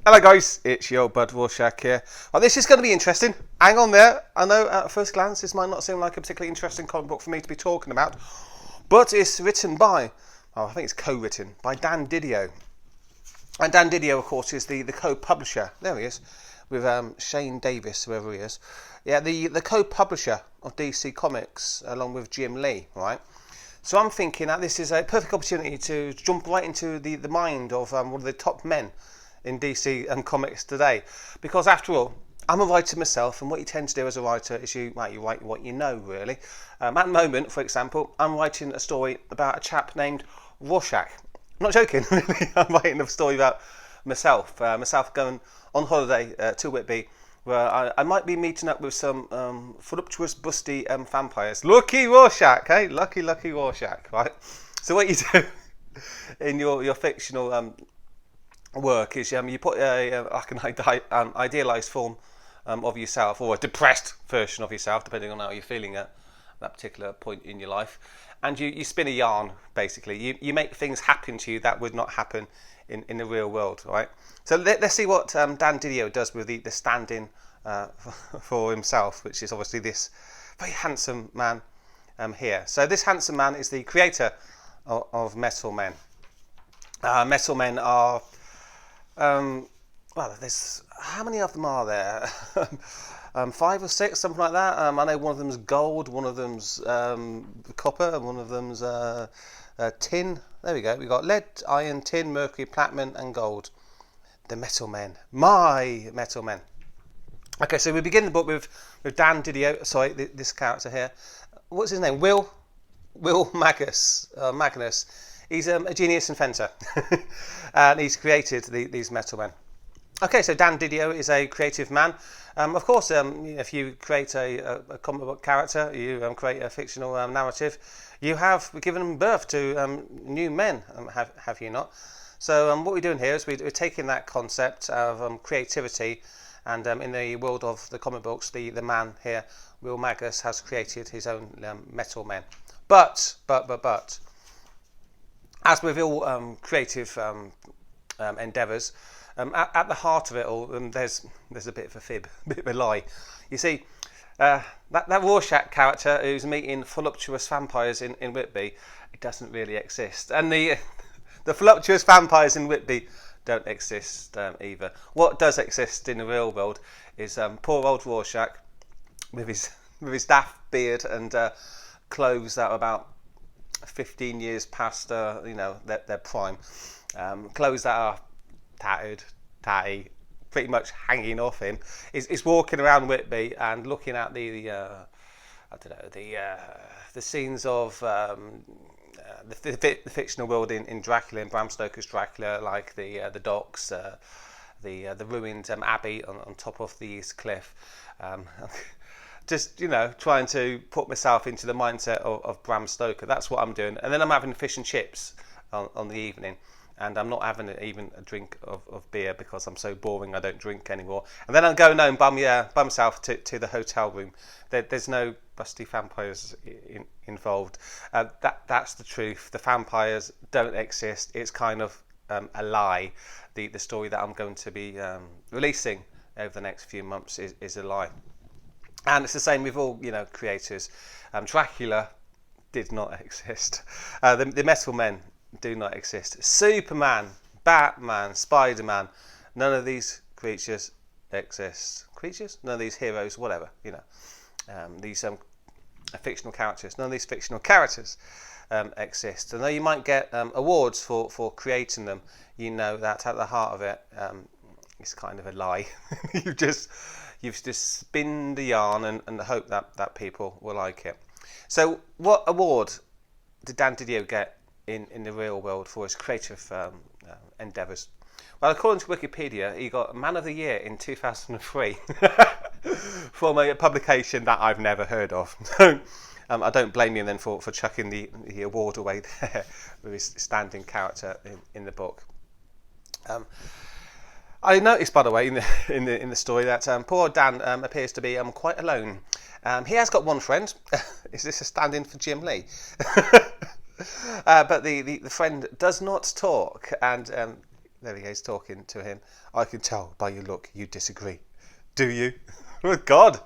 Hello guys, it's your bud Rorschach here. Well, this is going to be interesting. Hang on there. I know at first glance this might not seem like a particularly interesting comic book for me to be talking about, but it's written by, I think it's co-written by Dan Didio. And Dan Didio, of course, is the co-publisher. There he is, with Shane Davis, whoever he is. Yeah, the co-publisher of DC Comics, along with Jim Lee, right? So I'm thinking that this is a perfect opportunity to jump right into the mind of one of the top men in DC and comics today, because after all, I'm a writer myself, and what you tend to do as a writer is you write what you know, really. At the moment, for example, I'm writing a story about a chap named Rorschach. I'm not joking, really. I'm writing a story about myself going on holiday to Whitby, where I might be meeting up with some voluptuous, busty vampires. Lucky Rorschach, eh? Lucky Rorschach, right? So what you do in your fictional work is you put like an idealised form of yourself, or a depressed version of yourself, depending on how you're feeling at that particular point in your life, and you spin a yarn. Basically, you make things happen to you that would not happen in the real world, right? So let's see what Dan Didio does with the stand-in for himself, which is obviously this very handsome man here. So this handsome man is the creator of MetalMen. MetalMen are well, there's, how many of them are there? 5 or 6, something like that. I know one of them's gold, one of them's copper, and one of them's tin. There we go. We've got lead, iron, tin, mercury, platinum, and gold. The MetalMen. My MetalMen. Okay, so we begin the book with Dan Didio. Sorry, this character here. What's his name? Will Magnus. He's a genius inventor, and he's created these MetalMen. Okay, so Dan Didio is a creative man. Of course, if you create a comic book character, you create a fictional narrative, you have given birth to new men, have you not? So what we're doing here is we're taking that concept of creativity, and in the world of the comic books, the man here, Will Magnus, has created his own MetalMen. But as with all creative endeavours, at the heart of it all, there's a bit of a fib, a bit of a lie. You see, that Rorschach character who's meeting voluptuous vampires in Whitby, it doesn't really exist. And the voluptuous vampires in Whitby don't exist either. What does exist in the real world is poor old Rorschach with his daft beard and clothes that are about 15 years past their prime, clothes that are tatty, pretty much hanging off him. Is walking around Whitby and looking at the scenes of the fictional world in Dracula, in Bram Stoker's Dracula, like the docks, the ruined abbey on top of the East Cliff. Just trying to put myself into the mindset of Bram Stoker. That's what I'm doing. And then I'm having fish and chips on the evening, and I'm not having even a drink of beer because I'm so boring I don't drink anymore. And then I'm going home by myself to the hotel room. There's no busty vampires involved. That's the truth. The vampires don't exist. It's kind of a lie. The story that I'm going to be releasing over the next few months is a lie. And it's the same with all creators. Dracula did not exist. The MetalMen do not exist. Superman, Batman, Spider-Man, none of these creatures exist. Creatures? None of these heroes, whatever. These fictional characters. None of these fictional characters exist. And though you might get awards for creating them, you know that at the heart of it, it's kind of a lie. You've just spin the yarn and hope that people will like it. So what award did Dan Didio get in the real world for his creative endeavours? Well, according to Wikipedia, he got Man of the Year in 2003 from a publication that I've never heard of. I don't blame him then for chucking the award away there with his standing character in the book. I noticed, by the way, in the story that poor Dan appears to be quite alone. He has got one friend. Is this a stand-in for Jim Lee? But the friend does not talk, and There he is talking to him. I can tell by your look you disagree. Do you? Oh God,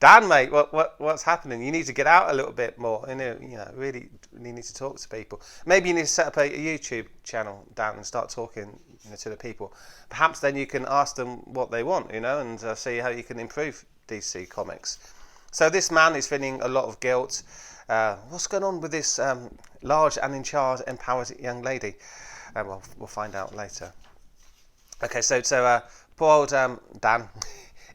Dan, mate, what's happening? You need to get out a little bit more. Really, you need to talk to people. Maybe you need to set up a YouTube channel, Dan, and start talking to the people. Perhaps then you can ask them what they want, and see how you can improve DC Comics. So this man is feeling a lot of guilt. What's going on with this large and in charge, empowered young lady? We'll find out later. Okay, so poor old Dan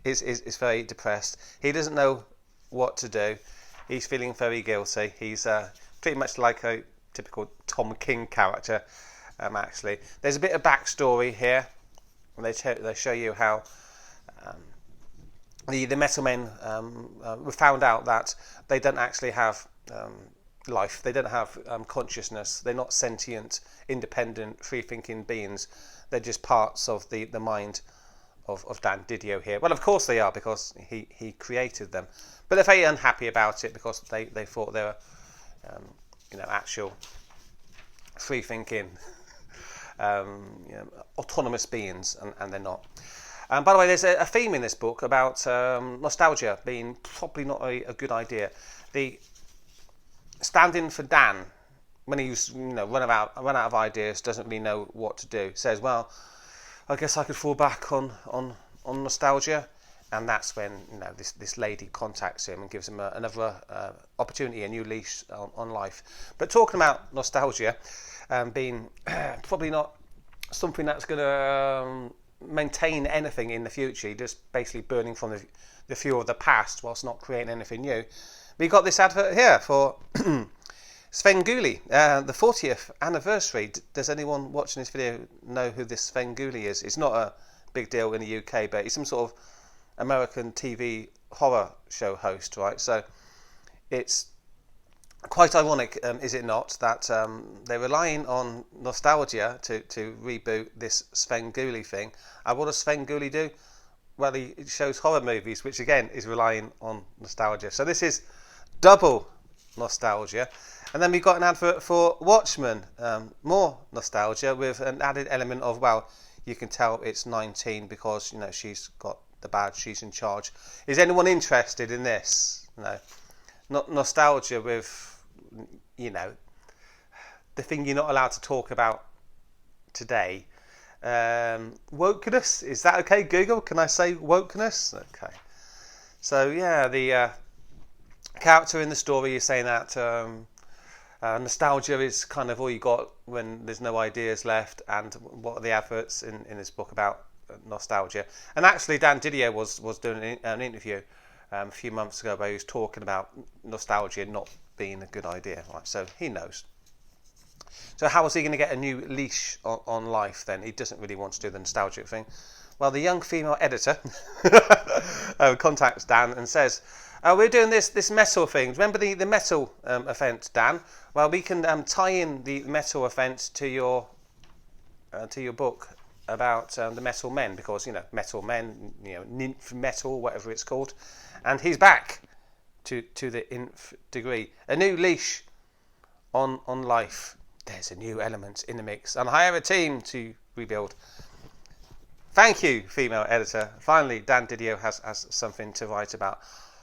is very depressed. He doesn't know what to do. He's feeling very guilty. He's pretty much like a typical Tom King character. Actually, there's a bit of backstory here. They show you how the MetalMen found out that they don't actually have life. They don't have consciousness. They're not sentient, independent, free-thinking beings. They're just parts of the mind of Dan Didio here. Well, of course they are, because he created them. But they're very unhappy about it, because they thought they were actual free-thinking autonomous beings, and they're not. By the way, there's a theme in this book about nostalgia being probably not a good idea. The stand-in for Dan, when he's run out of ideas, doesn't really know what to do, says, well, I guess I could fall back on nostalgia. And that's when this lady contacts him and gives him another opportunity, a new leash on life. But talking about nostalgia being probably not something that's going to maintain anything in the future, just basically burning from the fuel of the past whilst not creating anything new. We got this advert here for Svengoolie, the 40th anniversary. Does anyone watching this video know who this Svengoolie is? It's not a big deal in the UK, but he's some sort of American TV horror show host, right? So it's quite ironic, is it not, that they're relying on nostalgia to reboot this Svengoolie thing. And what does Svengoolie do? Well, he shows horror movies, which again is relying on nostalgia. So this is double nostalgia. And then we've got an advert for Watchmen, more nostalgia with an added element of, well, you can tell it's 19 because she's got the badge, she's in charge. Is anyone interested in this? No. Not nostalgia with, the thing you're not allowed to talk about today. Wokeness, is that okay, Google? Can I say wokeness? Okay. So yeah, the character in the story is saying that nostalgia is kind of all you got when there's no ideas left. And what are the adverts in this book about nostalgia? And actually Dan Didio was doing an interview a few months ago where he was talking about nostalgia not being a good idea, right? So he knows. So how is he going to get a new leash on life then? He doesn't really want to do the nostalgic thing. Well, the young female editor contacts Dan and says, we're doing this metal thing. Remember the metal event, Dan? Well, we can tie in the metal event to your book about the MetalMen, because MetalMen, nymph metal, whatever it's called, and he's back to the nth degree. A new leash on life. There's a new element in the mix, and hire a team to rebuild. Thank you, female editor. Finally, Dan Didio has something to write about.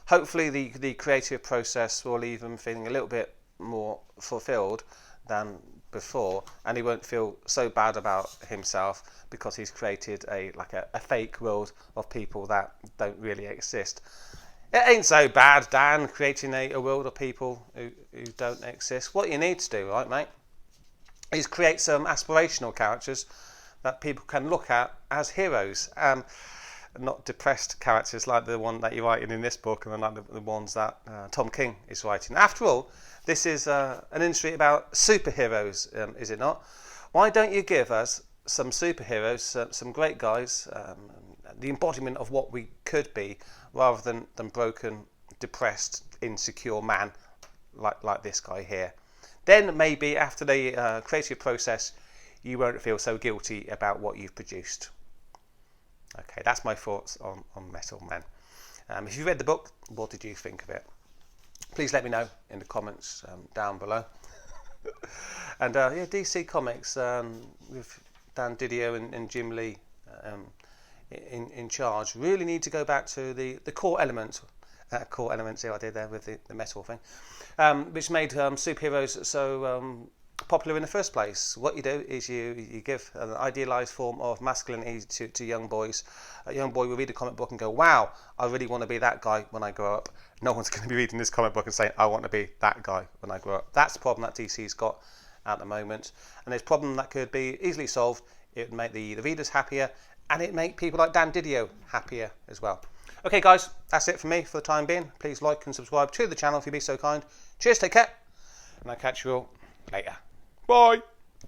Hopefully, the creative process will leave him feeling a little bit more fulfilled than before, and he won't feel so bad about himself because he's created a fake world of people that don't really exist. It ain't so bad, Dan, creating a world of people who don't exist. What you need to do, right, mate, is create some aspirational characters that people can look at as heroes, not depressed characters like the one that you're writing in this book and like the ones that Tom King is writing. After all, this is an industry about superheroes, is it not? Why don't you give us some superheroes, some great guys, the embodiment of what we could be, rather than broken, depressed, insecure man like this guy here? Then maybe after the creative process, you won't feel so guilty about what you've produced. Okay, that's my thoughts on MetalMen. If you read the book, what did you think of it? Please let me know in the comments down below. And DC Comics, we've Dan Didio and Jim Lee in charge really need to go back to the core elements. Core elements, see what I did there with the metal thing, which made superheroes so popular in the first place. What you do is you give an idealized form of masculinity to young boys. A young boy will read a comic book and go, wow, I really want to be that guy when I grow up. No one's going to be reading this comic book and saying, I want to be that guy when I grow up. That's the problem that DC's got at the moment, and it's a problem that could be easily solved. It would make the readers happier, and it'd make people like Dan Didio happier as well. Okay guys, that's it for me for the time being. Please like and subscribe to the channel if you'd be so kind. Cheers, take care, and I'll catch you all later. Bye.